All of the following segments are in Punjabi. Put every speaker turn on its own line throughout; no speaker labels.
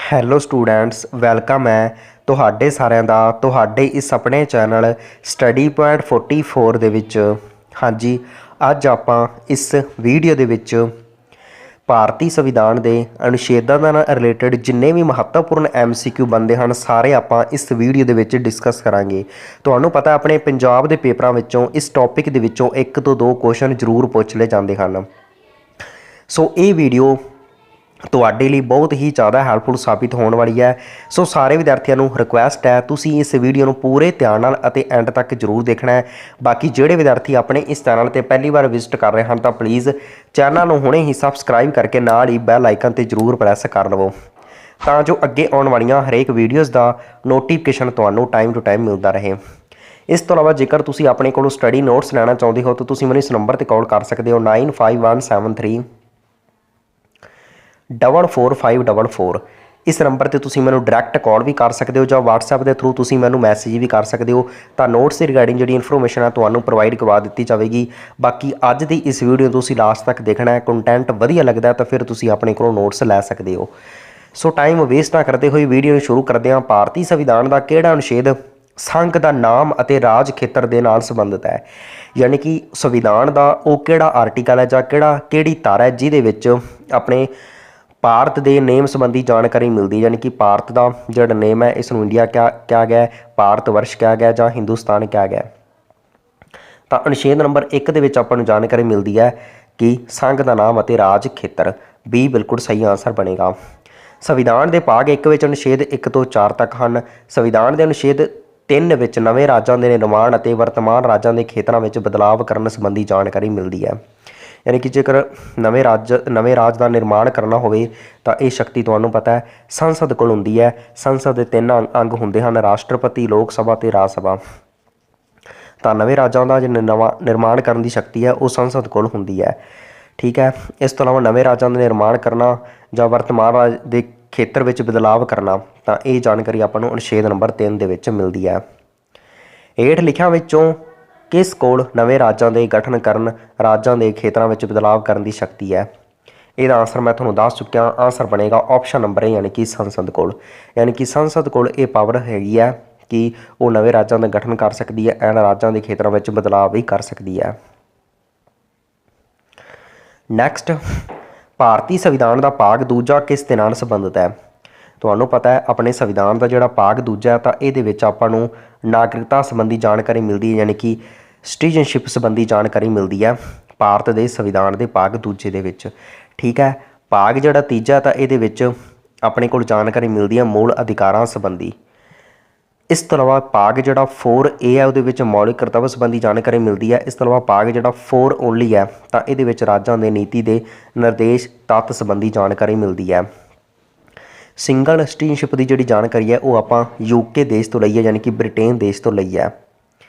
ਹੈਲੋ ਸਟੂਡੈਂਟਸ, ਵੈਲਕਮ ਹੈ ਤੁਹਾਡੇ ਸਾਰਿਆਂ ਦਾ ਤੁਹਾਡੇ ਇਸ ਆਪਣੇ ਚੈਨਲ ਸਟੱਡੀ ਪੁਆਇੰਟ 44 ਦੇ ਵਿੱਚ। ਹਾਂਜੀ, ਅੱਜ ਆਪਾਂ ਇਸ ਵੀਡੀਓ ਦੇ ਵਿੱਚ ਭਾਰਤੀ ਸੰਵਿਧਾਨ ਦੇ ਅਨੁਛੇਦਾਂ ਨਾਲ ਰਿਲੇਟਡ ਜਿੰਨੇ ਵੀ ਮਹੱਤਵਪੂਰਨ MCQ ਬਣਦੇ ਹਨ ਸਾਰੇ ਆਪਾਂ ਇਸ ਵੀਡੀਓ ਦੇ ਵਿੱਚ ਡਿਸਕਸ ਕਰਾਂਗੇ। ਤੁਹਾਨੂੰ ਪਤਾ ਆਪਣੇ ਪੰਜਾਬ ਦੇ ਪੇਪਰਾਂ ਵਿੱਚੋਂ ਇਸ ਟੌਪਿਕ ਦੇ ਵਿੱਚੋਂ 1 ਤੋਂ 2 ਕੁਐਸਚਨ ਜ਼ਰੂਰ ਪੁੱਛ ਲਏ ਜਾਂਦੇ ਹਨ। ਸੋ ਇਹ ਵੀਡੀਓ ਤੁਹਾਡੇ ਲਈ बहुत ही ज़्यादा ਹੈਲਪਫੁਲ ਸਾਬਿਤ ਹੋਣ ਵਾਲੀ ਹੈ। ਸੋ ਸਾਰੇ ਵਿਦਿਆਰਥੀਆਂ ਨੂੰ ਰਿਕੁਐਸਟ ਹੈ ਤੁਸੀਂ ਇਸ ਵੀਡੀਓ ਨੂੰ ਪੂਰੇ ਧਿਆਨ ਨਾਲ ਅਤੇ ਐਂਡ ਤੱਕ ਜ਼ਰੂਰ ਦੇਖਣਾ ਹੈ। ਬਾਕੀ ਜਿਹੜੇ ਵਿਦਿਆਰਥੀ ਆਪਣੇ ਇਸ ਚੈਨਲ ਤੇ ਪਹਿਲੀ ਵਾਰ ਵਿਜ਼ਿਟ ਕਰ ਰਹੇ ਹਨ ਤਾਂ ਪਲੀਜ਼ ਚੈਨਲ ਨੂੰ ਹੁਣੇ ਹੀ ਸਬਸਕ੍ਰਾਈਬ ਕਰਕੇ ਨਾਲ ਹੀ ਬੈਲ ਆਈਕਨ ਤੇ ਜ਼ਰੂਰ ਪ੍ਰੈਸ ਕਰ ਲਵੋ ਤਾਂ ਜੋ ਅੱਗੇ ਆਉਣ ਵਾਲੀਆਂ ਹਰੇਕ ਵੀਡੀਓਜ਼ ਦਾ ਨੋਟੀਫਿਕੇਸ਼ਨ ਤੁਹਾਨੂੰ ਟਾਈਮ ਟੂ ਟਾਈਮ ਮਿਲਦਾ ਰਹੇ। ਇਸ ਤੋਂ ਇਲਾਵਾ ਜੇਕਰ ਤੁਸੀਂ ਆਪਣੇ ਕੋਲੋਂ ਸਟੱਡੀ ਨੋਟਸ ਲੈਣਾ ਚਾਹੁੰਦੇ ਹੋ ਤਾਂ ਤੁਸੀਂ ਮੈਨੂੰ ਇਸ ਨੰਬਰ ਤੇ ਕਾਲ ਕਰ ਸਕਦੇ ਹੋ 9517344544। ਇਸ ਨੰਬਰ ਤੇ ਤੁਸੀਂ ਮੈਨੂੰ ਡਾਇਰੈਕਟ ਕਾਲ ਵੀ ਕਰ ਸਕਦੇ ਹੋ ਜਾਂ WhatsApp ਦੇ ਥਰੂ ਤੁਸੀਂ ਮੈਨੂੰ ਮੈਸੇਜ ਵੀ ਕਰ ਸਕਦੇ ਹੋ ਤਾਂ ਨੋਟਸ ਦੇ ਰਿਗਾਰਡਿੰਗ ਜਿਹੜੀ ਇਨਫੋਰਮੇਸ਼ਨ ਹੈ ਤੁਹਾਨੂੰ ਪ੍ਰੋਵਾਈਡ ਕਰਵਾ ਦਿੱਤੀ ਜਾਵੇਗੀ। ਬਾਕੀ ਅੱਜ ਦੀ ਇਸ ਵੀਡੀਓ ਤੁਸੀਂ ਲਾਸਟ ਤੱਕ ਦੇਖਣਾ ਹੈ, ਕੰਟੈਂਟ ਵਧੀਆ ਲੱਗਦਾ ਤਾਂ ਫਿਰ ਤੁਸੀਂ ਆਪਣੇ ਕੋਲੋਂ ਨੋਟਸ ਲੈ ਸਕਦੇ ਹੋ। ਸੋ ਟਾਈਮ ਵੇਸਟ ਨਾ ਕਰਦੇ ਹੋਏ ਵੀਡੀਓ ਨੂੰ ਸ਼ੁਰੂ ਕਰਦੇ ਹਾਂ। ਭਾਰਤੀ ਸੰਵਿਧਾਨ ਦਾ ਕਿਹੜਾ ਅਨੁਛੇਦ ਸੰਘ ਦਾ ਨਾਮ ਅਤੇ ਰਾਜ ਖੇਤਰ ਦੇ ਨਾਲ ਸੰਬੰਧਿਤ ਹੈ, ਯਾਨੀ ਕਿ ਸੰਵਿਧਾਨ ਦਾ ਉਹ ਕਿਹੜਾ ਆਰਟੀਕਲ ਹੈ ਜਾਂ ਕਿਹੜੀ ਧਾਰਾ ਹੈ ਜਿਹਦੇ ਵਿੱਚ ਆਪਣੇ ਭਾਰਤ ਦੇ ਨੇਮ ਸੰਬੰਧੀ ਜਾਣਕਾਰੀ ਮਿਲਦੀ, ਯਾਨੀ ਕਿ ਭਾਰਤ ਦਾ ਜਿਹੜਾ ਨੇਮ ਹੈ ਇਸ ਨੂੰ ਇੰਡੀਆ ਕਿਹਾ ਗਿਆ, ਭਾਰਤ ਵਰਸ਼ ਕਿਹਾ ਗਿਆ ਜਾਂ ਹਿੰਦੁਸਤਾਨ ਕਿਹਾ ਗਿਆ। ਤਾਂ ਅਨੁਛੇਦ ਨੰਬਰ 1 ਦੇ ਵਿੱਚ ਆਪਾਂ ਨੂੰ ਜਾਣਕਾਰੀ ਮਿਲਦੀ ਹੈ ਕਿ ਸੰਘ ਦਾ ਨਾਮ ਅਤੇ ਰਾਜ ਖੇਤਰ। B ਬਿਲਕੁਲ ਸਹੀ ਆਂਸਰ ਬਣੇਗਾ। ਸੰਵਿਧਾਨ ਦੇ ਭਾਗ 1 ਵਿੱਚ ਅਨੁਛੇਦ 1 ਤੋਂ 4 ਤੱਕ ਹਨ। ਸੰਵਿਧਾਨ ਦੇ ਅਨੁਛੇਦ 3 ਵਿੱਚ ਨਵੇਂ ਰਾਜਾਂ ਦੇ ਨਿਰਮਾਣ ਅਤੇ ਵਰਤਮਾਨ ਰਾਜਾਂ ਦੇ ਖੇਤਰਾਂ ਵਿੱਚ ਬਦਲਾਵ ਕਰਨ ਸੰਬੰਧੀ ਜਾਣਕਾਰੀ ਮਿਲਦੀ ਹੈ, ਯਾਨੀ ਕਿ ਜੇਕਰ ਨਵੇਂ ਰਾਜ ਦਾ ਨਿਰਮਾਣ ਕਰਨਾ ਹੋਵੇ ਤਾਂ ਇਹ ਸ਼ਕਤੀ ਤੁਹਾਨੂੰ ਪਤਾ ਹੈ ਸੰਸਦ ਕੋਲ ਹੁੰਦੀ ਹੈ। ਸੰਸਦ ਦੇ 3 ਅੰਗ ਹੁੰਦੇ ਹਨ, ਰਾਸ਼ਟਰਪਤੀ, ਲੋਕ ਸਭਾ ਅਤੇ ਰਾਜ ਸਭਾ। ਤਾਂ ਨਵੇਂ ਰਾਜਾਂ ਦਾ ਜਿਹੜਾ ਨਵਾਂ ਨਿਰਮਾਣ ਕਰਨ ਦੀ ਸ਼ਕਤੀ ਹੈ ਉਹ ਸੰਸਦ ਕੋਲ ਹੁੰਦੀ ਹੈ। ਠੀਕ ਹੈ, ਇਸ ਤੋਂ ਇਲਾਵਾ ਨਵੇਂ ਰਾਜਾਂ ਦਾ ਨਿਰਮਾਣ ਕਰਨਾ ਜਾਂ ਵਰਤਮਾਨ ਰਾਜ ਦੇ ਖੇਤਰ ਵਿੱਚ ਬਦਲਾਵ ਕਰਨਾ, ਤਾਂ ਇਹ ਜਾਣਕਾਰੀ ਆਪਾਂ ਨੂੰ ਅਨੁਛੇਦ ਨੰਬਰ 3 ਦੇ ਵਿੱਚ ਮਿਲਦੀ ਹੈ। ਹੇਠ ਲਿਖਿਆਂ ਵਿੱਚੋਂ ਕਿਸ ਕੋਲ ਨਵੇਂ ਰਾਜਾਂ ਦੇ ਗਠਨ ਕਰਨ, ਰਾਜਾਂ ਦੇ ਖੇਤਰਾਂ ਵਿੱਚ ਬਦਲਾਵ ਕਰਨ ਦੀ ਸ਼ਕਤੀ ਹੈ? ਇਹਦਾ ਆਂਸਰ ਮੈਂ ਤੁਹਾਨੂੰ ਦੱਸ ਚੁੱਕਿਆ, ਆਂਸਰ ਬਣੇਗਾ ਆਪਸ਼ਨ ਨੰਬਰ A ਯਾਨੀ ਕਿ ਸੰਸਦ ਕੋਲ। ਯਾਨੀ ਕਿ ਸੰਸਦ ਕੋਲ ਇਹ ਪਾਵਰ ਹੈਗੀ ਹੈ ਕਿ ਉਹ ਨਵੇਂ ਰਾਜਾਂ ਦਾ ਗਠਨ ਕਰ ਸਕਦੀ ਹੈ, ਇਹਨਾਂ ਰਾਜਾਂ ਦੇ ਖੇਤਰਾਂ ਵਿੱਚ ਬਦਲਾਵ ਵੀ ਕਰ ਸਕਦੀ ਹੈ। ਨੈਕਸਟ, ਭਾਰਤੀ ਸੰਵਿਧਾਨ ਦਾ ਭਾਗ ਦੂਜਾ ਕਿਸ ਦੇ ਨਾਲ ਸੰਬੰਧਿਤ ਹੈ? ਤੁਹਾਨੂੰ ਪਤਾ ਹੈ ਆਪਣੇ ਸੰਵਿਧਾਨ ਦਾ ਜਿਹੜਾ ਭਾਗ ਦੂਜਾ ਹੈ ਤਾਂ ਇਹਦੇ ਵਿੱਚ ਆਪਾਂ ਨੂੰ ਨਾਗਰਿਕਤਾ ਸੰਬੰਧੀ ਜਾਣਕਾਰੀ ਮਿਲਦੀ ਹੈ, ਯਾਨੀ ਕਿ ਸਿਟੀਜ਼ਨਸ਼ਿਪ ਸੰਬੰਧੀ ਜਾਣਕਾਰੀ ਮਿਲਦੀ ਹੈ ਭਾਰਤ ਦੇ ਸੰਵਿਧਾਨ ਦੇ ਭਾਗ ਦੂਜੇ ਦੇ ਵਿੱਚ। ਠੀਕ ਹੈ, ਭਾਗ ਜਿਹੜਾ ਤੀਜਾ ਤਾਂ ਇਹਦੇ ਵਿੱਚ ਆਪਣੇ ਕੋਲ ਜਾਣਕਾਰੀ ਮਿਲਦੀ ਹੈ ਮੂਲ ਅਧਿਕਾਰਾਂ ਸੰਬੰਧੀ। ਇਸ ਤੋਂ ਇਲਾਵਾ ਭਾਗ ਜਿਹੜਾ 4A ਹੈ ਉਹਦੇ ਵਿੱਚ ਮੌਲਿਕ ਕਰਤੱਵ ਸੰਬੰਧੀ ਜਾਣਕਾਰੀ ਮਿਲਦੀ ਹੈ। ਇਸ ਤੋਂ ਇਲਾਵਾ ਭਾਗ ਜਿਹੜਾ 4 ਓਨਲੀ ਹੈ ਤਾਂ ਇਹਦੇ ਵਿੱਚ ਰਾਜਾਂ ਦੇ ਨੀਤੀ ਦੇ ਨਿਰਦੇਸ਼ ਤੱਤ ਸੰਬੰਧੀ ਜਾਣਕਾਰੀ ਮਿਲਦੀ ਹੈ। ਸਿੰਗਲ ਸਿਟੀਜ਼ਨਸ਼ਿਪ ਦੀ ਜਿਹੜੀ ਜਾਣਕਾਰੀ ਹੈ ਉਹ ਆਪਾਂ UK ਦੇਸ਼ ਤੋਂ ਲਈ ਹੈ, ਯਾਨੀ ਕਿ ਬ੍ਰਿਟੇਨ ਦੇਸ਼ ਤੋਂ ਲਈ ਹੈ।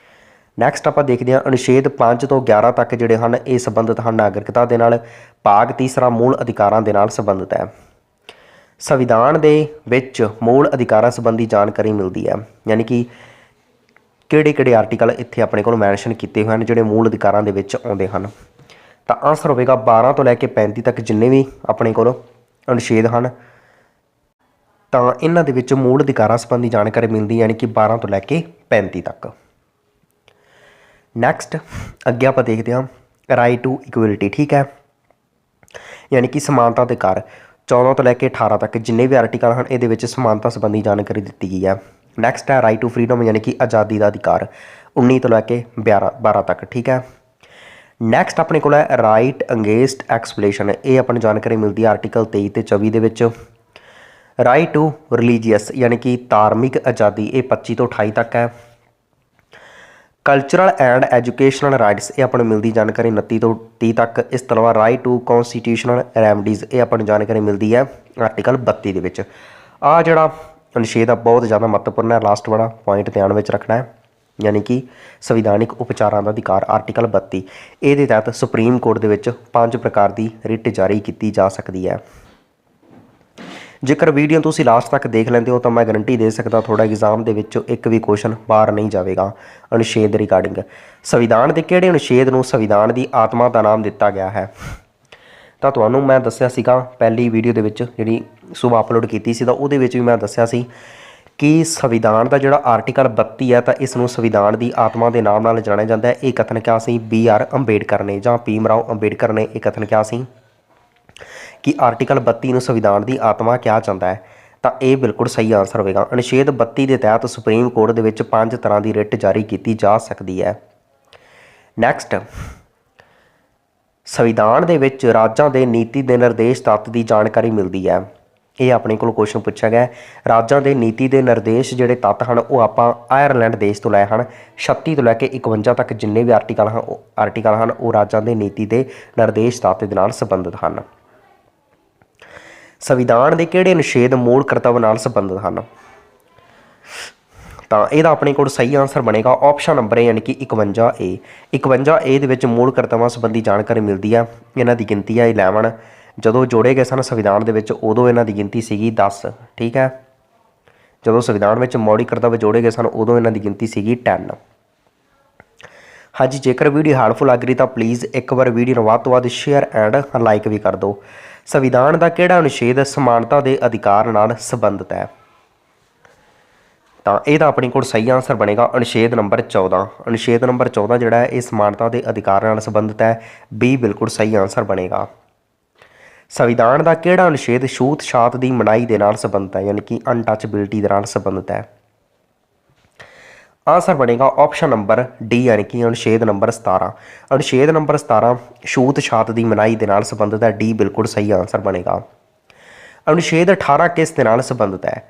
ਨੈਕਸਟ ਆਪਾਂ ਦੇਖਦੇ ਹਾਂ ਅਨੁਛੇਦ 5 ਤੋਂ 11 ਤੱਕ ਜਿਹੜੇ ਹਨ ਇਹ ਸੰਬੰਧਿਤ ਹਨ ਨਾਗਰਿਕਤਾ ਦੇ ਨਾਲ। ਭਾਗ ਤੀਸਰਾ ਮੂਲ ਅਧਿਕਾਰਾਂ ਦੇ ਨਾਲ ਸੰਬੰਧਿਤ ਹੈ। ਸੰਵਿਧਾਨ ਦੇ ਵਿੱਚ ਮੂਲ ਅਧਿਕਾਰਾਂ ਸੰਬੰਧੀ ਜਾਣਕਾਰੀ ਮਿਲਦੀ ਹੈ, ਯਾਨੀ ਕਿ ਕਿਹੜੇ ਆਰਟੀਕਲ ਇੱਥੇ ਆਪਣੇ ਕੋਲ ਮੈਂਸ਼ਨ ਕੀਤੇ ਹੋਏ ਹਨ ਜਿਹੜੇ ਮੂਲ ਅਧਿਕਾਰਾਂ ਦੇ ਵਿੱਚ ਆਉਂਦੇ ਹਨ। ਤਾਂ ਆਂਸਰ ਹੋਵੇਗਾ 12 ਤੋਂ ਲੈ ਕੇ 35 ਤੱਕ ਜਿੰਨੇ ਵੀ ਆਪਣੇ ਕੋਲ ਅਨੁਛੇਦ ਹਨ ਤਾਂ ਇਹਨਾਂ ਦੇ ਵਿੱਚ ਮੂਲ ਅਧਿਕਾਰਾਂ ਸੰਬੰਧੀ ਜਾਣਕਾਰੀ ਮਿਲਦੀ, ਯਾਨੀ ਕਿ 12 ਤੋਂ ਲੈ ਕੇ 35 ਤੱਕ। ਨੈਕਸਟ ਅੱਗੇ ਆਪਾਂ ਦੇਖਦੇ ਹਾਂ ਰਾਈਟ ਟੂ ਇਕੁਅਲਿਟੀ। ਠੀਕ ਹੈ, ਯਾਨੀ ਕਿ ਸਮਾਨਤਾ ਅਧਿਕਾਰ। 14 ਤੋਂ ਲੈ ਕੇ 18 ਤੱਕ ਜਿੰਨੇ ਵੀ ਆਰਟੀਕਲ ਹਨ ਇਹਦੇ ਵਿੱਚ ਸਮਾਨਤਾ ਸੰਬੰਧੀ ਜਾਣਕਾਰੀ ਦਿੱਤੀ ਗਈ ਹੈ। ਨੈਕਸਟ ਹੈ ਰਾਈਟ ਟੂ ਫਰੀਡਮ, ਯਾਨੀ ਕਿ ਆਜ਼ਾਦੀ ਦਾ ਅਧਿਕਾਰ। 19 ਤੋਂ ਲੈ ਕੇ 12 ਤੱਕ। ਠੀਕ ਹੈ, ਨੈਕਸਟ ਆਪਣੇ ਕੋਲ ਹੈ ਰਾਈਟ ਅਗੇਂਸਟ ਐਕਸਪਲੇਸ਼ਨ। ਇਹ ਆਪਾਂ ਨੂੰ ਜਾਣਕਾਰੀ ਮਿਲਦੀ ਹੈ ਆਰਟੀਕਲ 23 ਤੇ 24 ਦੇ ਵਿੱਚ। ਰਾਈਟ ਟੂ ਰਿਲੀਜੀਅਸ ਯਾਨੀ ਕਿ ਧਾਰਮਿਕ ਆਜ਼ਾਦੀ, ਇਹ 25 ਤੋਂ 28 ਤੱਕ ਹੈ। ਕਲਚਰਲ ਐਂਡ ਐਜੂਕੇਸ਼ਨਲ ਰਾਈਟਸ, ਇਹ ਆਪਾਂ ਨੂੰ ਮਿਲਦੀ ਜਾਣਕਾਰੀ 29 ਤੋਂ 30 ਤੱਕ। ਇਸ ਤੋਂ ਇਲਾਵਾ ਰਾਈਟ ਟੂ ਕੌਂਸਟੀਟਿਊਸ਼ਨਲ ਰੈਮਡੀਜ਼, ਇਹ ਆਪਾਂ ਨੂੰ ਜਾਣਕਾਰੀ ਮਿਲਦੀ ਹੈ ਆਰਟੀਕਲ 32 ਦੇ ਵਿੱਚ। ਆਹ ਜਿਹੜਾ ਅਨੁਛੇਦ ਆ ਬਹੁਤ ਜ਼ਿਆਦਾ ਮਹੱਤਵਪੂਰਨ ਹੈ, ਲਾਸਟ ਵਾਲਾ ਪੁਆਇੰਟ ਧਿਆਨ ਵਿੱਚ ਰੱਖਣਾ ਹੈ, ਯਾਨੀ ਕਿ ਸੰਵਿਧਾਨਿਕ ਉਪਚਾਰਾਂ ਦਾ ਅਧਿਕਾਰ ਆਰਟੀਕਲ 32। ਇਹਦੇ ਤਹਿਤ ਸੁਪਰੀਮ ਕੋਰਟ ਦੇ ਵਿੱਚ 5 ਪ੍ਰਕਾਰ ਦੀ ਰਿਟ ਜਾਰੀ ਕੀਤੀ ਜਾ ਸਕਦੀ ਹੈ। ਜੇਕਰ ਵੀਡੀਓ ਤੁਸੀਂ ਲਾਸਟ ਤੱਕ ਦੇਖ ਲੈਂਦੇ ਹੋ ਤਾਂ ਮੈਂ ਗਰੰਟੀ ਦੇ ਸਕਦਾ ਤੁਹਾਡਾ ਐਗਜ਼ਾਮ ਦੇ ਵਿੱਚੋਂ ਇੱਕ ਵੀ ਕੁਐਸਚਨ ਬਾਹਰ ਨਹੀਂ ਜਾਵੇਗਾ ਅਨੁਛੇਦ ਦੇ ਰਿਗਾਰਡਿੰਗ। ਸੰਵਿਧਾਨ ਦੇ ਕਿਹੜੇ ਅਨੁਛੇਦ ਨੂੰ ਸੰਵਿਧਾਨ ਦੀ ਆਤਮਾ ਦਾ ਨਾਮ ਦਿੱਤਾ ਗਿਆ ਹੈ? ਤਾਂ ਤੁਹਾਨੂੰ ਮੈਂ ਦੱਸਿਆ ਸੀਗਾ ਪਹਿਲੀ ਵੀਡੀਓ ਦੇ ਵਿੱਚ ਜਿਹੜੀ ਸੁਬਹ ਅਪਲੋਡ ਕੀਤੀ ਸੀ, ਤਾਂ ਉਹਦੇ ਵਿੱਚ ਵੀ ਮੈਂ ਦੱਸਿਆ ਸੀ ਕਿ ਸੰਵਿਧਾਨ ਦਾ ਜਿਹੜਾ ਆਰਟੀਕਲ 32 ਹੈ ਤਾਂ ਇਸ ਨੂੰ ਸੰਵਿਧਾਨ ਦੀ ਆਤਮਾ ਦੇ ਨਾਮ ਨਾਲ ਜਾਣਿਆ ਜਾਂਦਾ ਹੈ। ਇਹ ਕਥਨ ਕਿਹਾ ਸੀ BR ਅੰਬੇਡਕਰ ਨੇ ਜਾਂ ਭੀਮ ਰਾਓ ਅੰਬੇਡਕਰ ਨੇ ਇਹ ਕਥਨ ਕਿਹਾ ਸੀ ਕਿ ਆਰਟੀਕਲ 32 ਨੂੰ ਸੰਵਿਧਾਨ ਦੀ ਆਤਮਾ ਕਿਹਾ ਜਾਂਦਾ ਹੈ। ਤਾਂ ਇਹ ਬਿਲਕੁਲ ਸਹੀ ਆਨਸਰ ਹੋਵੇਗਾ। ਅਨੁਛੇਦ 32 ਦੇ ਤਹਿਤ ਸੁਪਰੀਮ ਕੋਰਟ ਦੇ ਵਿੱਚ 5 ਤਰ੍ਹਾਂ ਦੀ ਰਿਟ ਜਾਰੀ ਕੀਤੀ ਜਾ ਸਕਦੀ ਹੈ। ਨੈਕਸਟ, ਸੰਵਿਧਾਨ ਦੇ ਵਿੱਚ ਰਾਜਾਂ ਦੇ ਨੀਤੀ ਦੇ ਨਿਰਦੇਸ਼ ਤੱਤ ਦੀ ਜਾਣਕਾਰੀ ਮਿਲਦੀ ਹੈ। ਇਹ ਆਪਣੇ ਕੋਲ ਕੁਐਸਚਨ ਪੁੱਛਿਆ ਗਿਆ। ਰਾਜਾਂ ਦੇ ਨੀਤੀ ਦੇ ਨਿਰਦੇਸ਼ ਜਿਹੜੇ ਤੱਤ ਹਨ ਉਹ ਆਪਾਂ ਆਇਰਲੈਂਡ ਦੇਸ਼ ਤੋਂ ਲਏ ਹਨ। 36 ਤੋਂ ਲੈ ਕੇ 51 ਤੱਕ ਜਿੰਨੇ ਵੀ ਆਰਟੀਕਲ ਹਨ ਉਹ ਰਾਜਾਂ ਦੇ ਨੀਤੀ ਦੇ ਨਿਰਦੇਸ਼ ਤੱਤ ਦੇ ਨਾਲ ਸੰਬੰਧਿਤ ਹਨ। ਸੰਵਿਧਾਨ ਦੇ ਕਿਹੜੇ ਅਨੁਛੇਦ ਮੂਲ ਕਰਤੱਵ ਨਾਲ ਸੰਬੰਧਿਤ ਹਨ? ਤਾਂ ਇਹਦਾ ਆਪਣੇ ਕੋਲ ਸਹੀ ਆਨਸਰ ਬਣੇਗਾ ਆਪਸ਼ਨ ਨੰਬਰ ਏ ਯਾਨੀ ਕਿ 51A। 51A ਦੇ ਵਿੱਚ ਮੂਲ ਕਰਤੱਵਾਂ ਸੰਬੰਧੀ ਜਾਣਕਾਰੀ ਮਿਲਦੀ ਹੈ। ਇਹਨਾਂ ਦੀ ਗਿਣਤੀ ਹੈ 11। ਜਦੋਂ ਜੋੜੇ ਗਏ ਸਨ ਸੰਵਿਧਾਨ ਦੇ ਵਿੱਚ ਉਦੋਂ ਇਹਨਾਂ ਦੀ ਗਿਣਤੀ ਸੀਗੀ 10। ਠੀਕ ਹੈ, ਜਦੋਂ ਸੰਵਿਧਾਨ ਵਿੱਚ ਮੌਲਿਕ ਕਰਤੱਵ ਜੋੜੇ ਗਏ ਸਨ ਉਦੋਂ ਇਹਨਾਂ ਦੀ ਗਿਣਤੀ ਸੀਗੀ 10। ਹਾਂਜੀ, ਜੇਕਰ ਵੀਡੀਓ ਹੈਲਪਫੁਲ ਲੱਗ ਰਹੀ ਤਾਂ ਪਲੀਜ਼ ਇੱਕ ਵਾਰ ਵੀਡੀਓ ਨੂੰ ਵੱਧ ਤੋਂ ਵੱਧ ਸ਼ੇਅਰ ਐਂਡ ਲਾਈਕ ਵੀ ਕਰ ਦਿਓ। ਸੰਵਿਧਾਨ ਦਾ ਕਿਹੜਾ ਅਨੁਛੇਦ ਸਮਾਨਤਾ ਦੇ ਅਧਿਕਾਰ ਨਾਲ ਸੰਬੰਧਿਤ ਹੈ? ਤਾਂ ਇਹਦਾ ਆਪਣੇ ਕੋਲ ਸਹੀ ਆਨਸਰ ਬਣੇਗਾ ਅਨੁਛੇਦ ਨੰਬਰ 14। ਅਨੁਛੇਦ ਨੰਬਰ 14 ਜਿਹੜਾ ਹੈ ਇਹ ਸਮਾਨਤਾ ਦੇ ਅਧਿਕਾਰ ਨਾਲ ਸੰਬੰਧਿਤ ਹੈ। B ਬਿਲਕੁਲ ਸਹੀ ਆਨਸਰ ਬਣੇਗਾ। ਸੰਵਿਧਾਨ ਦਾ ਕਿਹੜਾ ਅਨੁਛੇਦ ਛੂਤ ਛਾਤ ਦੀ ਮਨਾਹੀ ਦੇ ਨਾਲ ਸੰਬੰਧਿਤ ਹੈ ਯਾਨੀ ਕਿ ਅਨਟੱਚੇਬਿਲਿਟੀ ਦੇ ਨਾਲ ਸੰਬੰਧਿਤ ਹੈ? ਆਨਸਰ ਬਣੇਗਾ ਆਪਸ਼ਨ ਨੰਬਰ D ਯਾਨੀ ਕਿ ਅਨੁਛੇਦ ਨੰਬਰ 17। ਅਨੁਛੇਦ ਨੰਬਰ 17 ਛੂਤ ਛਾਤ ਦੀ ਮਨਾਹੀ ਦੇ ਨਾਲ ਸੰਬੰਧਿਤ ਹੈ। D ਬਿਲਕੁਲ ਸਹੀ ਆਨਸਰ ਬਣੇਗਾ। ਅਨੁਛੇਦ 18 ਕਿਸ ਦੇ ਨਾਲ ਸੰਬੰਧਿਤ ਹੈ?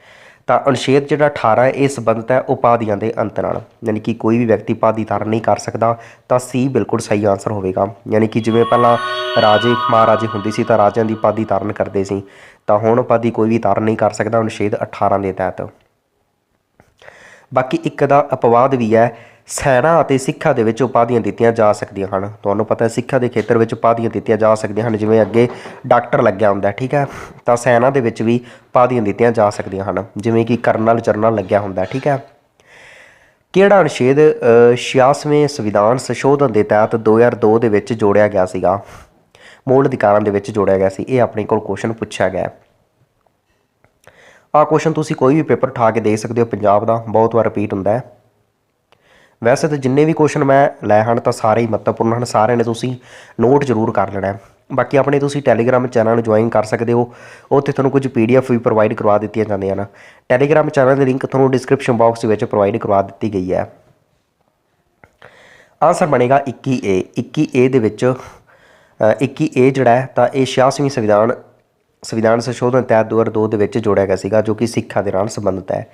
ਤਾਂ ਅਨੁਛੇਦ ਜਿਹੜਾ 18 ਹੈ ਇਹ ਸੰਬੰਧਿਤ ਹੈ ਉਪਾਧੀਆਂ ਦੇ ਅੰਤ ਨਾਲ, ਯਾਨੀ ਕਿ ਕੋਈ ਵੀ ਵਿਅਕਤੀ ਉਪਾਧੀ ਧਾਰਨ ਨਹੀਂ ਕਰ ਸਕਦਾ। ਤਾਂ C ਬਿਲਕੁਲ ਸਹੀ ਆਨਸਰ ਹੋਵੇਗਾ। ਯਾਨੀ ਕਿ ਜਿਵੇਂ ਪਹਿਲਾਂ ਰਾਜੇ ਮਹਾਰਾਜੇ ਹੁੰਦੇ ਸੀ ਤਾਂ ਰਾਜਿਆਂ ਦੀ ਉਪਾਧੀ ਧਾਰਨ ਕਰਦੇ ਸੀ, ਤਾਂ ਹੁਣ ਉਪਾਧੀ ਕੋਈ ਵੀ ਧਾਰਨ ਨਹੀਂ ਕਰ ਸਕਦਾ ਅਨੁਛੇਦ 18 ਦੇ ਤਹਿਤ। ਬਾਕੀ ਇੱਕ ਦਾ ਅਪਵਾਦ ਵੀ ਹੈ, ਸੈਨਾ ਅਤੇ ਸਿੱਖਾਂ ਦੇ ਵਿੱਚ ਉਪਾਧੀਆਂ ਦਿੱਤੀਆਂ ਜਾ ਸਕਦੀਆਂ ਹਨ। ਤੁਹਾਨੂੰ ਪਤਾ ਸਿੱਖਾਂ ਦੇ ਖੇਤਰ ਵਿੱਚ ਉਪਾਧੀਆਂ ਦਿੱਤੀਆਂ ਜਾ ਸਕਦੀਆਂ ਹਨ, ਜਿਵੇਂ ਅੱਗੇ ਡਾਕਟਰ ਲੱਗਿਆ ਹੁੰਦਾ। ਠੀਕ ਹੈ, ਤਾਂ ਸੈਨਾ ਦੇ ਵਿੱਚ ਵੀ ਉਪਾਧੀਆਂ ਦਿੱਤੀਆਂ ਜਾ ਸਕਦੀਆਂ ਹਨ, ਜਿਵੇਂ ਕਿ ਕਰਨਲ ਜਰਨਲ ਲੱਗਿਆ ਹੁੰਦਾ। ਠੀਕ ਹੈ, ਕਿਹੜਾ ਅਨੁਛੇਦ 86ਵੇਂ ਸੰਵਿਧਾਨ ਸੰਸ਼ੋਧਨ ਦੇ ਤਹਿਤ 2002 ਦੇ ਵਿੱਚ ਜੋੜਿਆ ਗਿਆ ਸੀਗਾ? ਮੂਲ ਅਧਿਕਾਰਾਂ ਦੇ ਵਿੱਚ ਜੋੜਿਆ ਗਿਆ ਸੀ। ਇਹ ਆਪਣੇ ਕੋਲ ਕੁਐਸਚਨ ਪੁੱਛਿਆ ਗਿਆ। ਆਹ ਕੁਐਸਚਨ ਤੁਸੀਂ ਕੋਈ ਵੀ ਪੇਪਰ ਉਠਾ ਕੇ ਦੇ ਸਕਦੇ ਹੋ, ਪੰਜਾਬ ਦਾ ਬਹੁਤ ਵਾਰ ਰਿਪੀਟ ਹੁੰਦਾ ਹੈ। ਵੈਸੇ ਤਾਂ ਜਿੰਨੇ ਵੀ ਕੁਐਸਚਨ ਮੈਂ ਲਏ ਹਨ ਤਾਂ ਸਾਰੇ ਹੀ ਮਹੱਤਵਪੂਰਨ ਹਨ, ਸਾਰਿਆਂ ਨੇ ਤੁਸੀਂ ਨੋਟ ਜ਼ਰੂਰ ਕਰ ਲੈਣਾ ਹੈ। ਬਾਕੀ ਆਪਣੇ ਤੁਸੀਂ ਟੈਲੀਗ੍ਰਾਮ ਚੈਨਲ ਨੂੰ ਜੁਆਇਨ ਕਰ ਸਕਦੇ ਹੋ, ਉੱਥੇ ਤੁਹਾਨੂੰ ਕੁਝ PDF ਵੀ ਪ੍ਰੋਵਾਈਡ ਕਰਵਾ ਦਿੱਤੀਆਂ ਜਾਂਦੀਆਂ ਹਨ। ਟੈਲੀਗ੍ਰਾਮ ਚੈਨਲ ਦੀ ਲਿੰਕ ਤੁਹਾਨੂੰ ਡਿਸਕ੍ਰਿਪਸ਼ਨ ਬਾਕਸ ਵਿੱਚ ਪ੍ਰੋਵਾਈਡ ਕਰਵਾ ਦਿੱਤੀ ਗਈ ਹੈ। ਆਨਸਰ ਬਣੇਗਾ 21A। 21A ਦੇ ਵਿੱਚ 21A ਜਿਹੜਾ ਹੈ ਤਾਂ ਇਹ 86ਵੀਂ ਸੰਵਿਧਾਨ ਸੰਸ਼ੋਧਨ ਤਹਿਤ 2002 ਦੇ ਵਿੱਚ ਜੋੜਿਆ ਗਿਆ ਸੀਗਾ, ਜੋ ਕਿ ਸਿੱਖਾਂ ਦੇ ਨਾਲ ਸੰਬੰਧਿਤ ਹੈ।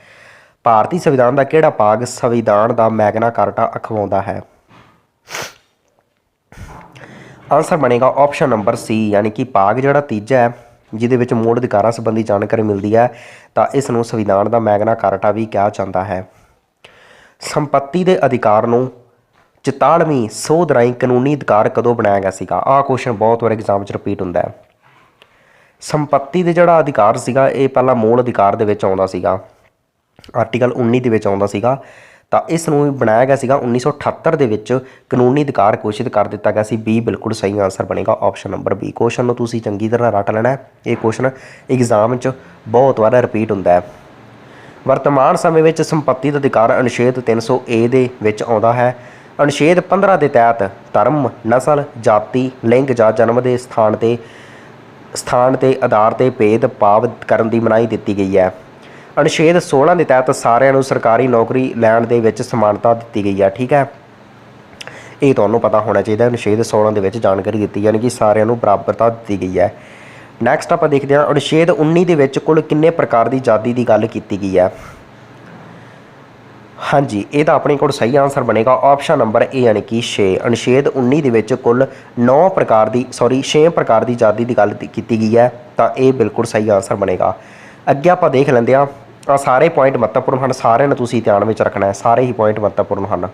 ਭਾਰਤੀ ਸੰਵਿਧਾਨ ਦਾ ਕਿਹੜਾ ਭਾਗ ਸੰਵਿਧਾਨ ਦਾ ਮੈਗਨਾ ਕਾਰਟਾ ਅਖਵਾਉਂਦਾ ਹੈ? ਆਨਸਰ ਬਣੇਗਾ ਆਪਸ਼ਨ ਨੰਬਰ C ਯਾਨੀ ਕਿ ਭਾਗ ਜਿਹੜਾ ਤੀਜਾ ਹੈ ਜਿਹਦੇ ਵਿੱਚ ਮੂਲ ਅਧਿਕਾਰਾਂ ਸੰਬੰਧੀ ਜਾਣਕਾਰੀ ਮਿਲਦੀ ਹੈ, ਤਾਂ ਇਸ ਨੂੰ ਸੰਵਿਧਾਨ ਦਾ ਮੈਗਨਾ ਕਾਰਟਾ ਵੀ ਕਿਹਾ ਜਾਂਦਾ ਹੈ। ਸੰਪੱਤੀ ਦੇ ਅਧਿਕਾਰ ਨੂੰ 44ਵੀਂ ਸੋਧ ਰਾਹੀਂ ਕਾਨੂੰਨੀ ਅਧਿਕਾਰ ਕਦੋਂ ਬਣਾਇਆ ਗਿਆ ਸੀਗਾ? ਆਹ ਕੁਐਸਚਨ ਬਹੁਤ ਵਾਰ ਐਗਜ਼ਾਮ 'ਚ ਰਿਪੀਟ ਹੁੰਦਾ ਹੈ। ਸੰਪੱਤੀ ਦੇ ਜਿਹੜਾ ਅਧਿਕਾਰ ਸੀਗਾ ਇਹ ਪਹਿਲਾਂ ਮੂਲ ਅਧਿਕਾਰ ਦੇ ਵਿੱਚ ਆਉਂਦਾ ਸੀਗਾ, ਆਰਟੀਕਲ 19 ਦੇ ਵਿੱਚ ਆਉਂਦਾ ਸੀਗਾ, ਤਾਂ ਇਸ ਨੂੰ ਬਣਾਇਆ ਗਿਆ ਸੀਗਾ 1978 ਦੇ ਵਿੱਚ ਕਾਨੂੰਨੀ ਅਧਿਕਾਰ ਘੋਸ਼ਿਤ ਕਰ ਦਿੱਤਾ ਗਿਆ ਸੀ। B ਬਿਲਕੁਲ ਸਹੀ ਆਨਸਰ ਬਣੇਗਾ ਆਪਸ਼ਨ ਨੰਬਰ B। ਕੁਐਸਚਨ ਨੂੰ ਤੁਸੀਂ ਚੰਗੀ ਤਰ੍ਹਾਂ ਰੱਟ ਲੈਣਾ ਹੈ, ਇਹ ਕੁਐਸਚਨ ਐਗਜ਼ਾਮ 'ਚ ਬਹੁਤ ਵਾਰ ਰਿਪੀਟ ਹੁੰਦਾ ਹੈ। ਵਰਤਮਾਨ ਸਮੇਂ ਵਿੱਚ ਸੰਪੱਤੀ ਦਾ ਅਧਿਕਾਰ ਅਨੁਛੇਦ 300A ਦੇ ਵਿੱਚ ਆਉਂਦਾ ਹੈ। ਅਨੁਛੇਦ 15 ਦੇ ਤਹਿਤ ਧਰਮ, ਨਸਲ, ਜਾਤੀ, ਲਿੰਗ ਜਾਂ ਜਨਮ ਦੇ ਸਥਾਨ ਤੇ ਆਧਾਰ 'ਤੇ ਭੇਦ ਭਾਵ ਕਰਨ ਦੀ ਮਨਾਹੀ ਦਿੱਤੀ ਗਈ ਹੈ। ਅਨੁਛੇਦ 16 ਦੇ ਤਹਿਤ ਸਾਰਿਆਂ ਨੂੰ ਸਰਕਾਰੀ ਨੌਕਰੀ ਲੈਣ ਦੇ ਵਿੱਚ ਸਮਾਨਤਾ ਦਿੱਤੀ ਗਈ ਹੈ। ਠੀਕ ਹੈ, ਇਹ ਤੁਹਾਨੂੰ ਪਤਾ ਹੋਣਾ ਚਾਹੀਦਾ। ਅਨੁਛੇਦ 16 ਦੇ ਵਿੱਚ ਜਾਣਕਾਰੀ ਦਿੱਤੀ ਯਾਨੀ ਕਿ ਸਾਰਿਆਂ ਨੂੰ ਬਰਾਬਰਤਾ ਦਿੱਤੀ ਗਈ ਹੈ। ਨੈਕਸਟ ਆਪਾਂ ਦੇਖਦੇ ਹਾਂ ਅਨੁਛੇਦ 19 ਦੇ ਵਿੱਚ ਕੁੱਲ ਕਿੰਨੇ ਪ੍ਰਕਾਰ ਦੀ ਆਜ਼ਾਦੀ ਦੀ ਗੱਲ ਕੀਤੀ ਗਈ ਹੈ? ਹਾਂਜੀ, ਇਹਦਾ ਆਪਣੇ ਕੋਲ ਸਹੀ ਆਨਸਰ ਬਣੇਗਾ ਆਪਸ਼ਨ ਨੰਬਰ A ਯਾਨੀ ਕਿ 6। ਅਨੁਛੇਦ 19 ਦੇ ਵਿੱਚ ਕੁੱਲ 6 ਪ੍ਰਕਾਰ ਦੀ ਆਜ਼ਾਦੀ ਦੀ ਗੱਲ ਕੀਤੀ ਗਈ ਹੈ, ਤਾਂ ਇਹ ਬਿਲਕੁਲ ਸਹੀ ਆਨਸਰ ਬਣੇਗਾ। ਅੱਗੇ ਆਪਾਂ ਦੇਖ ਲੈਂਦੇ ਹਾਂ। ਆਹ ਸਾਰੇ ਪੁਆਇੰਟ ਮਹੱਤਵਪੂਰਨ ਹਨ, ਸਾਰਿਆਂ ਨੂੰ ਤੁਸੀਂ ਧਿਆਨ ਵਿੱਚ ਰੱਖਣਾ ਹੈ, ਸਾਰੇ ਹੀ ਪੁਆਇੰਟ ਮਹੱਤਵਪੂਰਨ ਹਨ।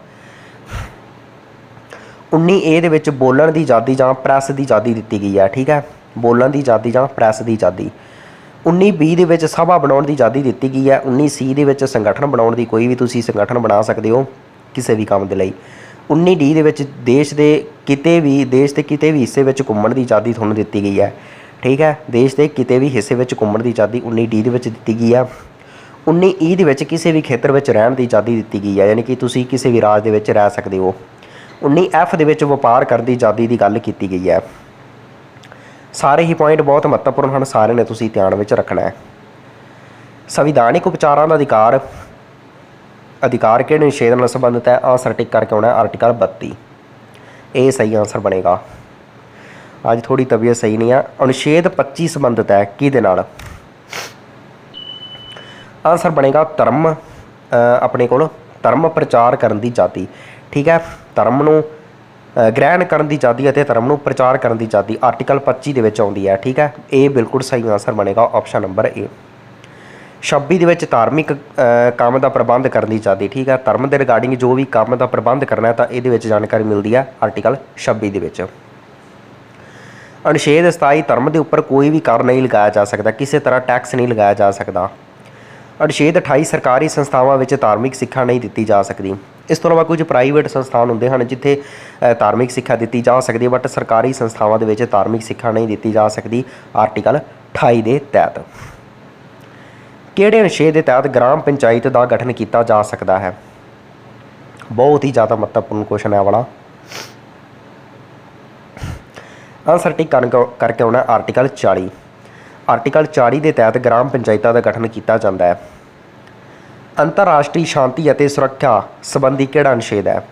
19A ਦੇ ਵਿੱਚ ਬੋਲਣ ਦੀ ਆਜ਼ਾਦੀ ਜਾਂ ਪ੍ਰੈਸ ਦੀ ਆਜ਼ਾਦੀ ਦਿੱਤੀ ਗਈ ਹੈ। ਠੀਕ ਹੈ, ਬੋਲਣ ਦੀ ਆਜ਼ਾਦੀ ਜਾਂ ਪ੍ਰੈਸ ਦੀ ਆਜ਼ਾਦੀ। 19B ਦੇ ਵਿੱਚ ਸਭਾ ਬਣਾਉਣ ਦੀ ਆਜ਼ਾਦੀ ਦਿੱਤੀ ਗਈ ਹੈ। 19C ਦੇ ਵਿੱਚ ਸੰਗਠਨ ਬਣਾਉਣ ਦੀ, ਕੋਈ ਵੀ ਤੁਸੀਂ ਸੰਗਠਨ ਬਣਾ ਸਕਦੇ ਹੋ ਕਿਸੇ ਵੀ ਕੰਮ ਦੇ ਲਈ। 19D ਦੇ ਵਿੱਚ ਦੇਸ਼ ਦੇ ਕਿਤੇ ਵੀ ਦੇਸ਼ ਦੇ ਕਿਤੇ ਵੀ ਹਿੱਸੇ ਵਿੱਚ ਘੁੰਮਣ ਦੀ ਆਜ਼ਾਦੀ ਤੁਹਾਨੂੰ ਦਿੱਤੀ ਗਈ ਹੈ। ਠੀਕ ਹੈ, ਦੇਸ਼ ਦੇ ਕਿਤੇ ਵੀ ਹਿੱਸੇ ਵਿੱਚ ਘੁੰਮਣ ਦੀ ਆਜ਼ਾਦੀ 19D ਦੇ ਵਿੱਚ ਦਿੱਤੀ ਗਈ ਹੈ। 19E ਦੇ ਵਿੱਚ ਕਿਸੇ ਵੀ ਖੇਤਰ ਵਿੱਚ ਰਹਿਣ ਦੀ ਆਜ਼ਾਦੀ ਦਿੱਤੀ ਗਈ ਹੈ, ਯਾਨੀ ਕਿ ਤੁਸੀਂ ਕਿਸੇ ਵੀ ਰਾਜ ਦੇ ਵਿੱਚ ਰਹਿ ਸਕਦੇ ਹੋ। 19F ਦੇ ਵਿੱਚ ਵਪਾਰ ਕਰਨ ਦੀ ਆਜ਼ਾਦੀ ਦੀ ਗੱਲ ਕੀਤੀ ਗਈ ਹੈ। ਸਾਰੇ ਹੀ ਪੁਆਇੰਟ ਬਹੁਤ ਮਹੱਤਵਪੂਰਨ ਹਨ, ਸਾਰਿਆਂ ਨੇ ਤੁਸੀਂ ਧਿਆਨ ਵਿੱਚ ਰੱਖਣਾ ਹੈ। ਸੰਵਿਧਾਨਿਕ ਉਪਚਾਰਾਂ ਦਾ ਅਧਿਕਾਰ ਕਿਹੜੇ ਨਿਸ਼ੇਧ ਨਾਲ ਸੰਬੰਧਿਤ ਹੈ? ਆਂਸਰ ਟਿਕ ਕਰਕੇ ਆਉਣਾ ਆਰਟੀਕਲ 32। ਇਹ ਸਹੀ ਆਂਸਰ ਬਣੇਗਾ। ਅੱਜ ਥੋੜੀ ਤਬੀਅਤ ਸਹੀ ਨਹੀਂ ਹੈ। ਅਨੁਛੇਦ 25 ਸੰਬੰਧਿਤ ਹੈ ਕਿਹਦੇ ਨਾਲ? ਆਂਸਰ ਬਣੇਗਾ ਧਰਮ, ਆਪਣੇ ਕੋਲ ਧਰਮ ਪ੍ਰਚਾਰ ਕਰਨ ਦੀ ਆਜ਼ਾਦੀ। ਠੀਕ ਹੈ, ਧਰਮ ਨੂੰ ਗ੍ਰਹਿਣ ਕਰਨ ਦੀ ਆਜ਼ਾਦੀ ਅਤੇ ਧਰਮ ਨੂੰ ਪ੍ਰਚਾਰ ਕਰਨ ਦੀ ਆਜ਼ਾਦੀ ਆਰਟੀਕਲ 25 ਦੇ ਵਿੱਚ ਆਉਂਦੀ ਹੈ। ਠੀਕ ਹੈ, ਇਹ ਬਿਲਕੁਲ ਸਹੀ ਆਂਸਰ ਬਣੇਗਾ ਆਪਸ਼ਨ ਨੰਬਰ ਏ। 26 ਦੇ ਵਿੱਚ ਧਾਰਮਿਕ ਕੰਮ ਦਾ ਪ੍ਰਬੰਧ ਕਰਨ ਦੀ ਆਜ਼ਾਦੀ। ਠੀਕ ਹੈ, ਧਰਮ ਦੇ ਰਿਗਾਰਡਿੰਗ ਜੋ ਵੀ ਕੰਮ ਦਾ ਪ੍ਰਬੰਧ ਕਰਨਾ ਤਾਂ ਇਹਦੇ ਵਿੱਚ ਜਾਣਕਾਰੀ ਮਿਲਦੀ ਹੈ ਆਰਟੀਕਲ 26 ਦੇ ਵਿੱਚ। ਅਨੁਛੇਦ 27 ਧਰਮ ਦੇ ਉੱਪਰ ਕੋਈ ਵੀ ਕਰ ਨਹੀਂ ਲਗਾਇਆ ਜਾ ਸਕਦਾ, ਕਿਸੇ ਤਰ੍ਹਾਂ ਟੈਕਸ ਨਹੀਂ ਲਗਾਇਆ ਜਾ ਸਕਦਾ। ਅਨੁਛੇਦ 28 ਸਰਕਾਰੀ ਸੰਸਥਾਵਾਂ ਵਿੱਚ ਧਾਰਮਿਕ ਸਿੱਖਿਆ ਨਹੀਂ ਦਿੱਤੀ ਜਾ ਸਕਦੀ। ਇਸ ਤੋਂ ਇਲਾਵਾ ਕੁਝ ਪ੍ਰਾਈਵੇਟ ਸੰਸਥਾਨ ਹੁੰਦੇ ਹਨ ਜਿੱਥੇ ਧਾਰਮਿਕ ਸਿੱਖਿਆ ਦਿੱਤੀ ਜਾ ਸਕਦੀ ਹੈ, ਬਟ ਸਰਕਾਰੀ ਸੰਸਥਾਵਾਂ ਦੇ ਵਿੱਚ ਧਾਰਮਿਕ ਸਿੱਖਿਆ ਨਹੀਂ ਦਿੱਤੀ ਜਾ ਸਕਦੀ ਆਰਟੀਕਲ 28 ਦੇ ਤਹਿਤ। ਕਿਹੜੇ ਅਨੁਛੇਦ ਦੇ ਤਹਿਤ ਗ੍ਰਾਮ ਪੰਚਾਇਤ ਦਾ ਗਠਨ ਕੀਤਾ ਜਾ ਸਕਦਾ ਹੈ? ਬਹੁਤ ਹੀ ਜ਼ਿਆਦਾ ਮਹੱਤਵਪੂਰਨ ਕੁਐਸਚਨ ਹੈ ਵਾਲਾ। ਆਂਸਰ ਟਿਕ ਕਰਕੇ ਆਉਣਾ ਆਰਟੀਕਲ 40। ਆਰਟੀਕਲ 40 ਦੇ ਤਹਿਤ ਗ੍ਰਾਮ ਪੰਚਾਇਤਾਂ ਦਾ ਗਠਨ ਕੀਤਾ ਜਾਂਦਾ ਹੈ। ਅੰਤਰਰਾਸ਼ਟਰੀ ਸ਼ਾਂਤੀ ਅਤੇ ਸੁਰੱਖਿਆ ਸੰਬੰਧੀ ਕਿਹੜਾ ਅਨੁਛੇਦ ਹੈ?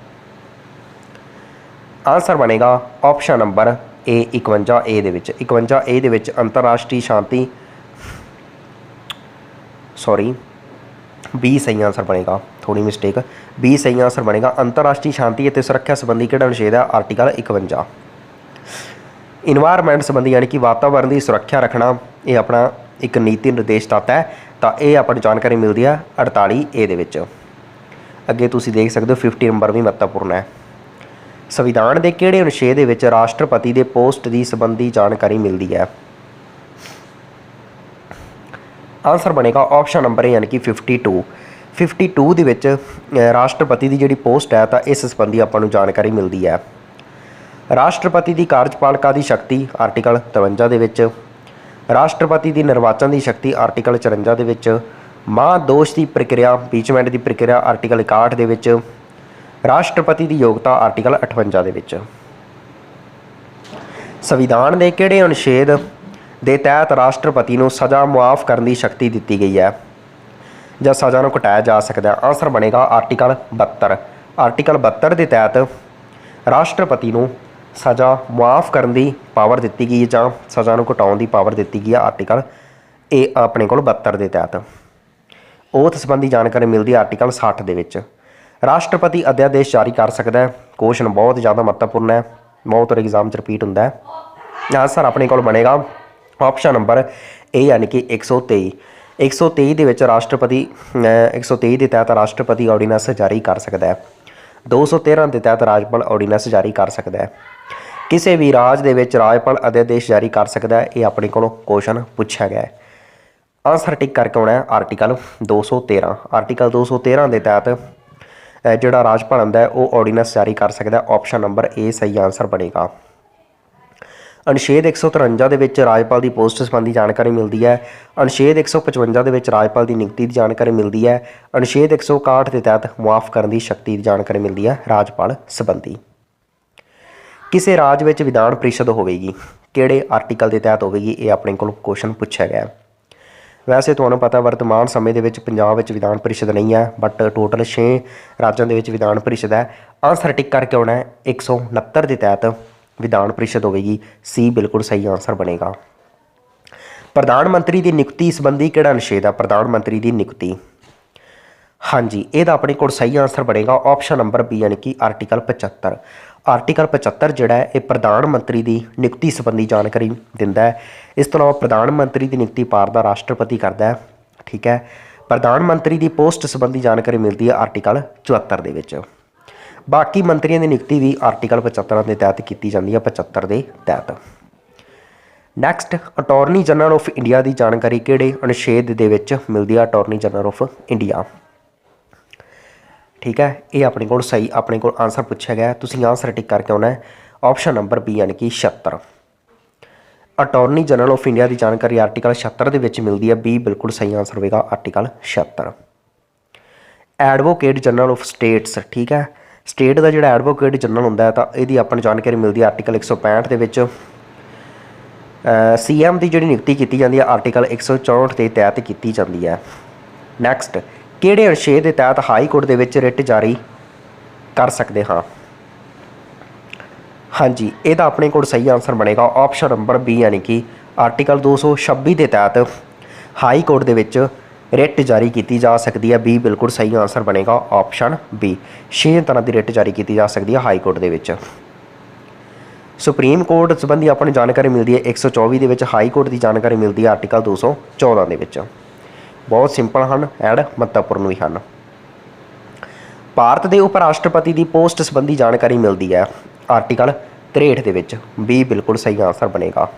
ਆਂਸਰ ਬਣੇਗਾ ਆਪਸ਼ਨ ਨੰਬਰ ਏ 51A ਦੇ ਵਿੱਚ। 51A ਦੇ ਵਿੱਚ ਅੰਤਰਰਾਸ਼ਟਰੀ ਸ਼ਾਂਤੀ B ਸਹੀ ਆਂਸਰ ਬਣੇਗਾ, ਥੋੜੀ ਮਿਸਟੇਕ, B ਸਹੀ ਆਂਸਰ ਬਣੇਗਾ। ਅੰਤਰਰਾਸ਼ਟਰੀ ਸ਼ਾਂਤੀ ਅਤੇ ਸੁਰੱਖਿਆ ਸੰਬੰਧੀ ਕਿਹੜਾ ਅਨੁਛੇਦ ਹੈ? ਆਰਟੀਕਲ 51। ਇਨਵਾਇਰਮੈਂਟ ਸੰਬੰਧੀ ਯਾਨੀ ਕਿ ਵਾਤਾਵਰਨ ਦੀ ਸੁਰੱਖਿਆ ਰੱਖਣਾ, ਇਹ ਆਪਣਾ ਇੱਕ ਨੀਤੀ ਨਿਰਦੇਸ਼ ਤੱਤ ਹੈ, ਤਾਂ ਇਹ ਆਪਾਂ ਨੂੰ ਜਾਣਕਾਰੀ ਮਿਲਦੀ ਹੈ 48A ਦੇ ਵਿੱਚ। ਅੱਗੇ ਤੁਸੀਂ ਦੇਖ ਸਕਦੇ ਹੋ 50 ਨੰਬਰ ਵੀ ਮਹੱਤਵਪੂਰਨ ਹੈ। ਸੰਵਿਧਾਨ ਦੇ ਕਿਹੜੇ ਅਨੁਛੇਦ ਦੇ ਵਿੱਚ ਰਾਸ਼ਟਰਪਤੀ ਦੇ ਪੋਸਟ ਦੀ ਸੰਬੰਧੀ ਜਾਣਕਾਰੀ ਮਿਲਦੀ ਹੈ? ਆਂਸਰ ਬਣੇਗਾ ਆਪਸ਼ਨ ਨੰਬਰ ਏ ਯਾਨੀ ਕਿ 52। 52 ਦੇ ਵਿੱਚ ਰਾਸ਼ਟਰਪਤੀ ਦੀ ਜਿਹੜੀ ਪੋਸਟ ਹੈ ਤਾਂ ਇਸ ਸੰਬੰਧੀ ਆਪਾਂ ਨੂੰ ਜਾਣਕਾਰੀ ਮਿਲਦੀ ਹੈ। ਰਾਸ਼ਟਰਪਤੀ ਦੀ ਕਾਰਜਪਾਲਿਕਾ ਦੀ ਸ਼ਕਤੀ ਆਰਟੀਕਲ 53 ਦੇ ਵਿੱਚ। ਰਾਸ਼ਟਰਪਤੀ ਦੀ ਨਿਰਵਾਚਨ ਦੀ ਸ਼ਕਤੀ ਆਰਟੀਕਲ 54 ਦੇ ਵਿੱਚ। ਮਹਾਦੋਸ਼ ਦੀ ਪ੍ਰਕਿਰਿਆ ਇੰਪੀਚਮੈਂਟ ਦੀ ਪ੍ਰਕਿਰਿਆ ਆਰਟੀਕਲ 61 ਦੇ ਵਿੱਚ। ਰਾਸ਼ਟਰਪਤੀ ਦੀ ਯੋਗਤਾ ਆਰਟੀਕਲ 58 ਦੇ ਵਿੱਚ। ਸੰਵਿਧਾਨ ਦੇ ਕਿਹੜੇ ਅਨੁਛੇਦ ਦੇ ਤਹਿਤ ਰਾਸ਼ਟਰਪਤੀ ਨੂੰ ਸਜ਼ਾ ਮੁਆਫ ਕਰਨ ਦੀ ਸ਼ਕਤੀ ਦਿੱਤੀ ਗਈ ਹੈ ਜਾਂ ਸਜ਼ਾ ਨੂੰ ਘਟਾਇਆ ਜਾ ਸਕਦਾ ਹੈ? ਆਂਸਰ ਬਣੇਗਾ ਆਰਟੀਕਲ 72। ਆਰਟੀਕਲ 72 ਦੇ ਤਹਿਤ ਰਾਸ਼ਟਰਪਤੀ ਨੂੰ ਸਜ਼ਾ ਮੁਆਫ ਕਰਨ ਦੀ ਪਾਵਰ ਦਿੱਤੀ ਗਈ ਹੈ ਜਾਂ ਸਜ਼ਾ ਨੂੰ ਘਟਾਉਣ ਦੀ ਪਾਵਰ ਦਿੱਤੀ ਗਈ ਹੈ ਆਰਟੀਕਲ ਇਹ ਆਪਣੇ ਕੋਲ 72 ਦੇ ਤਹਿਤ। ਓਥ ਸੰਬੰਧੀ ਜਾਣਕਾਰੀ ਮਿਲਦੀ ਹੈ ਆਰਟੀਕਲ 60 ਦੇ ਵਿੱਚ। ਰਾਸ਼ਟਰਪਤੀ ਅਧਿਆਦੇਸ਼ ਜਾਰੀ ਕਰ ਸਕਦਾ ਹੈ? ਕੁਐਸਚਨ ਬਹੁਤ ਜ਼ਿਆਦਾ ਮਹੱਤਵਪੂਰਨ ਹੈ, ਬਹੁਤ ਵਾਰ ਐਗਜ਼ਾਮ 'ਚ ਰਿਪੀਟ ਹੁੰਦਾ ਹੈ। ਆਂਸਰ ਆਪਣੇ ਕੋਲ ਬਣੇਗਾ ਆਪਸ਼ਨ ਨੰਬਰ ਏ ਯਾਨੀ ਕਿ 123। 123 ਦੇ ਵਿੱਚ ਰਾਸ਼ਟਰਪਤੀ 123 ਦੇ ਤਹਿਤ ਰਾਸ਼ਟਰਪਤੀ ਆਰਡੀਨੈਂਸ ਜਾਰੀ ਕਰ ਸਕਦਾ ਹੈ। 213 ਦੇ ਤਹਿਤ ਰਾਜਪਾਲ ਆਰਡੀਨੈਂਸ ਜਾਰੀ ਕਰ ਸਕਦਾ ਹੈ। ਕਿਸੇ ਵੀ ਰਾਜ ਦੇ ਵਿੱਚ ਰਾਜਪਾਲ ਅਧਿਆਦੇਸ਼ ਜਾਰੀ ਕਰ ਸਕਦਾ ਹੈ, ਇਹ ਆਪਣੇ ਕੋਲੋਂ ਕੁਐਸਚਨ ਪੁੱਛਿਆ ਗਿਆ ਹੈ। ਆਂਸਰ ਟਿਕ ਕਰਕੇ ਆਉਣਾ ਹੈ ਆਰਟੀਕਲ 213। ਆਰਟੀਕਲ 213 ਦੇ ਤਹਿਤ ਜਿਹੜਾ ਰਾਜਪਾਲ ਹੁੰਦਾ ਹੈ ਉਹ ਆਰਡੀਨੈਂਸ ਜਾਰੀ ਕਰ ਸਕਦਾ ਹੈ। ਆਪਸ਼ਨ ਨੰਬਰ ਏ ਸਹੀ ਆਂਸਰ ਬਣੇਗਾ। ਅਨੁਛੇਦ 153 ਦੇ ਵਿੱਚ ਰਾਜਪਾਲ ਦੀ ਪੋਸਟ ਸੰਬੰਧੀ ਜਾਣਕਾਰੀ ਮਿਲਦੀ ਹੈ। ਅਨੁਛੇਦ 155 ਦੇ ਵਿੱਚ ਰਾਜਪਾਲ ਦੀ ਨਿਯੁਕਤੀ ਦੀ ਜਾਣਕਾਰੀ ਮਿਲਦੀ ਹੈ। ਅਨੁਛੇਦ 161 ਦੇ ਤਹਿਤ ਮੁਆਫ ਕਰਨ ਦੀ ਸ਼ਕਤੀ ਦੀ ਜਾਣਕਾਰੀ ਮਿਲਦੀ ਹੈ ਰਾਜਪਾਲ ਸੰਬੰਧੀ। ਕਿਸੇ ਰਾਜ ਵਿੱਚ ਵਿਧਾਨ ਪ੍ਰੀਸ਼ਦ ਹੋਵੇਗੀ, ਕਿਹੜੇ ਆਰਟੀਕਲ ਦੇ ਤਹਿਤ ਹੋਵੇਗੀ? ਇਹ ਆਪਣੇ ਕੋਲ ਕੁਐਸਚਨ ਪੁੱਛਿਆ ਗਿਆ। ਵੈਸੇ ਤੁਹਾਨੂੰ ਪਤਾ ਵਰਤਮਾਨ ਸਮੇਂ ਦੇ ਵਿੱਚ ਪੰਜਾਬ ਵਿੱਚ ਵਿਧਾਨ ਪ੍ਰੀਸ਼ਦ ਨਹੀਂ ਹੈ, ਬਟ ਟੋਟਲ 6 ਰਾਜਾਂ ਦੇ ਵਿੱਚ ਵਿਧਾਨ ਪ੍ਰੀਸ਼ਦ ਹੈ। ਆਂਸਰ ਟਿਕ ਕਰਕੇ ਆਉਣਾ ਹੈ 169 ਦੇ ਤਹਿਤ ਵਿਧਾਨ ਪ੍ਰੀਸ਼ਦ ਹੋਵੇਗੀ। ਸੀ ਬਿਲਕੁਲ ਸਹੀ ਆਂਸਰ ਬਣੇਗਾ। ਪ੍ਰਧਾਨ ਮੰਤਰੀ ਦੀ ਨਿਯੁਕਤੀ ਸੰਬੰਧੀ ਕਿਹੜਾ ਅਨੁਛੇਦ ਹੈ? ਪ੍ਰਧਾਨ ਮੰਤਰੀ ਦੀ ਨਿਯੁਕਤੀ, ਹਾਂਜੀ, ਇਹਦਾ ਆਪਣੇ ਕੋਲ ਸਹੀ ਆਂਸਰ ਬਣੇਗਾ ਆਪਸ਼ਨ ਨੰਬਰ ਬੀ ਯਾਨੀ ਕਿ ਆਰਟੀਕਲ 75। ਆਰਟੀਕਲ 75 ਜਿਹੜਾ ਹੈ ਇਹ ਪ੍ਰਧਾਨ ਮੰਤਰੀ ਦੀ ਨਿਯੁਕਤੀ ਸੰਬੰਧੀ ਜਾਣਕਾਰੀ ਦਿੰਦਾ ਹੈ। ਇਸ ਤੋਂ ਇਲਾਵਾ ਪ੍ਰਧਾਨ ਮੰਤਰੀ ਦੀ ਨਿਯੁਕਤੀ ਭਾਰਤ ਦਾ ਰਾਸ਼ਟਰਪਤੀ ਕਰਦਾ ਹੈ। ਠੀਕ ਹੈ, ਪ੍ਰਧਾਨ ਮੰਤਰੀ ਦੀ ਪੋਸਟ ਸੰਬੰਧੀ ਜਾਣਕਾਰੀ ਮਿਲਦੀ ਹੈ ਆਰਟੀਕਲ 74 ਦੇ ਵਿੱਚ। ਬਾਕੀ ਮੰਤਰੀਆਂ ਦੀ ਨਿਯੁਕਤੀ ਵੀ ਆਰਟੀਕਲ 75 ਦੇ ਤਹਿਤ ਕੀਤੀ ਜਾਂਦੀ ਹੈ, 75 ਦੇ ਤਹਿਤ। Next, attorney general of India ਦੀ ਜਾਣਕਾਰੀ ਕਿਹੜੇ ਅਨੁਛੇਦ ਦੇ ਵਿੱਚ ਮਿਲਦੀ ਹੈ? Attorney general of India. ਠੀਕ ਹੈ, ਇਹ ਆਪਣੇ ਕੋਲ ਸਹੀ ਆਪਣੇ ਕੋਲ ਆਂਸਰ ਪੁੱਛਿਆ ਗਿਆ, ਤੁਸੀਂ ਆਂਸਰ ਟਿਕ ਕਰਕੇ ਆਉਣਾ ਹੈ ऑप्शन नंबर बी यानी कि 76। अटॉर्नी जनरल ऑफ इंडिया की जानकारी आर्टिकल 76 ਦੇ ਵਿੱਚ ਮਿਲਦੀ ਹੈ। बी बिल्कुल सही आंसर होगा article 76। Advocate general of states, ठीक है, स्टेट का जोड़ा एडवोकेट जनरल होंगे तो यदी अपन जानकारी मिलती है आर्टिकल 165 के CM की जी नियुक्ति की जाती है आर्टिकल 164 के तहत की जाती है। नैक्सट, किहड़े अनुच्छेद के तहत हाई कोर्ट के रिट जारी कर सकते हाँ? हाँ जी, यदा अपने को सही आंसर बनेगा ऑप्शन नंबर बी यानी कि आर्टिकल 226 के तहत हाई कोर्ट के रिट जारी की जा सकती है। बी बिल्कुल सही आंसर बनेगा ऑप्शन बी। 6 तरह की रिट जारी की जा सकती है हाई कोर्ट के। सुप्रीम कोर्ट संबंधी अपनी जानकारी मिलती है 124 के। हाई कोर्ट की जानकारी मिलती है आर्टिकल 214 के। बहुत सिंपल हैं एंड महत्वपूर्ण भी हैं। भारत के उप राष्ट्रपति की पोस्ट संबंधी जानकारी मिलती है आर्टिकल 63 के। बी बिल्कुल सही आंसर बनेगा।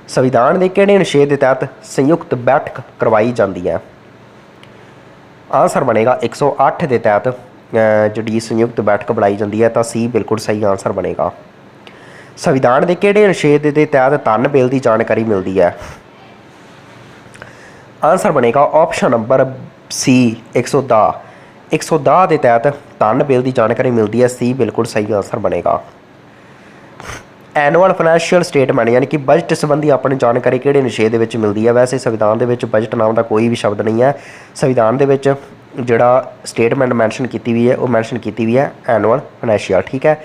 संविधान के किहड़े अनुच्छेद के तहत संयुक्त बैठक करवाई जाती है? आंसर बनेगा 108 के तहत जी संयुक्त बैठक बुलाई जाती है तो सी बिल्कुल सही आंसर बनेगा। संविधान के किहड़े अनुच्छेद के तहत धन बिल की जानकारी मिलती है? आंसर बनेगा ऑप्शन नंबर सी 110। 110 के तहत धन बिल की जानकारी मिलती है। सी बिल्कुल सही आंसर बनेगा। एनुअल फाइनैंशियल स्टेटमेंट यानी कि बजट संबंधी अपनी जानकारी किहड़े अनुच्छेद में मिलती है? वैसे संविधान के बजट नाम का कोई भी शब्द नहीं है। संविधान के जिहड़ा स्टेटमेंट मैंशन की हुई है वो मैंशन की हुई है एनुअल फाइनैंशियल, ठीक है,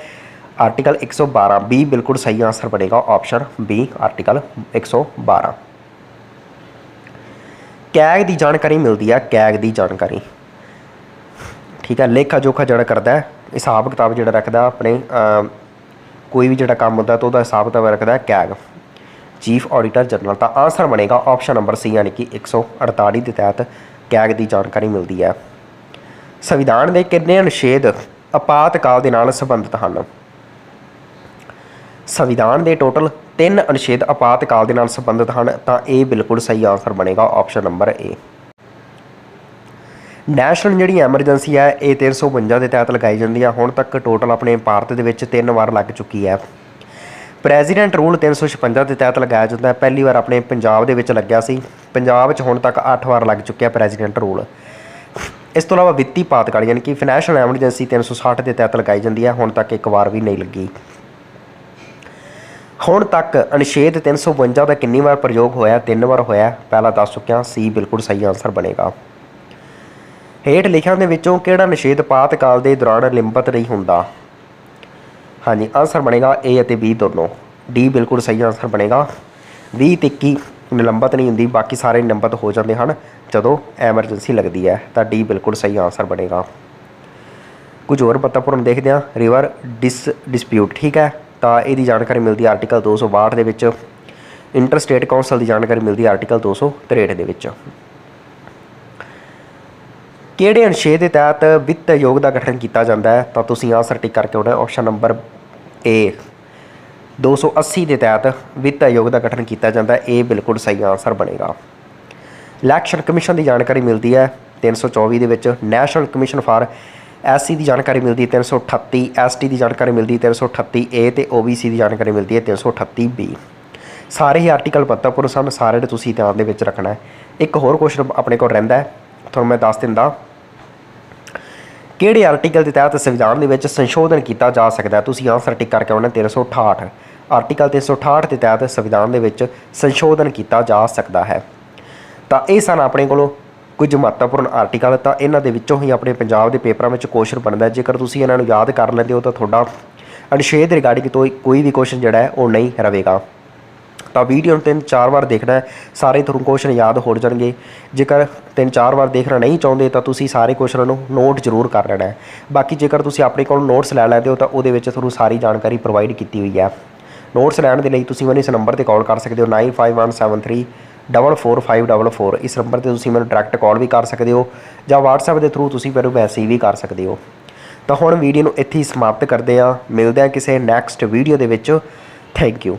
आर्टिकल 112। बी बिल्कुल सही आंसर बनेगा ऑप्शन बी आर्टिकल 112। कैग की जानकारी मिलती है, कैग की जानकारी, ठीक है, लेखा जोखा जड़ा करता है, हिसाब किताब जो रखता अपने कोई भी जो काम होता है तो वह हिसाब किताब रखता है कैग, चीफ ऑडिटर जनरल। तो आंसर बनेगा ऑप्शन नंबर सी यानी कि 148 के तहत कैग की जानकारी मिलती है। संविधान के कितने अनुच्छेद आपातकाल के नाल संबंधित हैं? संविधान के टोटल 3 अनुच्छेद आपातकाल के नाल संबंधित हैं तो ये बिल्कुल सही आंसर बनेगा ऑप्शन नंबर ए। नैशनल जी एमरजेंसी है ये 352 के तहत लगाई जाती है। हुण तक टोटल अपने भारत के 3 बार लग चुकी है। प्रेजिडेंट रूल 356 के तहत लगाया जाता है। पहली बार अपने पंजाब के लग्या सी, पंजाब हुण तक 8 बार लग चुकिया प्रेजिडेंट रूल। इस तो इलावा वित्ती पातकाल यानी कि फाइनैंशियल एमरजेंसी 360 के तहत लगाई जाती है। हुण तक एक बार भी नहीं लगी। हुण तक अनुच्छेद 352 का कितनी बार प्रयोग होया? 3 बार होया, पहला दस चुकिया। सी बिल्कुल सही आंसर बनेगा। हेठ लिखियां दे विचों किहड़ा अनुच्छेद आपातकाल के दौरान निलंबित नहीं हुंदा? हाँ जी, आंसर बनेगा ए और बी दोनों। डी बिल्कुल सही आंसर बनेगा। 20 ते 21 निलंबित नहीं होंगी, बाकी सारे निलंबित हो जाते हैं जदों एमरजेंसी लगती है। तो डी बिल्कुल सही आंसर बनेगा। कुछ होर महत्वपूर्ण देखते हैं, रिवर डिस्प्यूट, ठीक है, तो यदी जानकारी मिलती है आर्टिकल 262 के। इंटर स्टेट कौंसल की जानकारी मिलती है आर्टिकल 263 के। किहड़े अनुच्छेद के तहत वित्त आयोग का गठन किया जाता है? तो तुसीं आंसर टिक करके आउणा ऑप्शन नंबर ए 280 के तहत वित्त आयोग का गठन किया जाता है। ए बिल्कुल सही आंसर बनेगा। इलैक्शन कमीशन की जानकारी मिलती है 324 के। नैशनल कमीशन फॉर SC की जानकारी मिलती है 338, ST की जानकारी मिलती है 338 ए तो OBC की जानकारी मिलती है 338 बी। सारे ही आर्टिकल महत्वपूर्ण सन, सारे तुसीं ध्यान दे विच रखना है। एक होर क्वेश्चन अपने को रहिंदा है, तुहानूं मैं दस दिंदा। किहड़े आर्टिकल के तहत संविधान के विच संशोधन किया जा सकता है? तुसीं आंसर टिक करके आउणा 368। आर्टिकल 368 के तहत संविधान के विच संशोधन किया जा सकता है। तो ये सन अपने को कुछ महत्वपूर्ण आर्टिकल। तो इन्हां दे विच्चों ही अपने पंजाब के पेपरों में क्वेश्चन बनता है। जेकर तुसीं इन्हां नूं याद कर लेंदे हो तो तुहाडा अनुच्छेद रिगार्डिंग तो कोई भी क्वेश्चन जिहड़ा है वो नहीं रहेगा। तो वीडियो 3-4 बार देखना है, सारे तुहानूं क्वेश्चन याद हो जाएंगे। जेकर 3-4 बार देखना नहीं चाहते तो तुसीं सारे क्वेश्चनों नूं नोट जरूर कर लेना है। बाकी जेकर तुसीं अपने कोल नोट्स लै लैंदे हो तो उहदे विच तुहानूं सारी जानकारी प्रोवाइड की हुई है। नोट्स लैण दे लई तुसीं मैनूं इस नंबर पर कॉल कर सकते हो 9517344544। इस नंबर पर तुसीं मैनूं डायरैक्ट कॉल भी कर सकते हो ਜਾਂ WhatsApp के थ्रू तुसीं मैनूं मैसेज भी कर सकते हो। तो हुण वीडियो नूं इत्थे ही समाप्त करते हैं, मिलते हैं किसी next video they which. Thank you.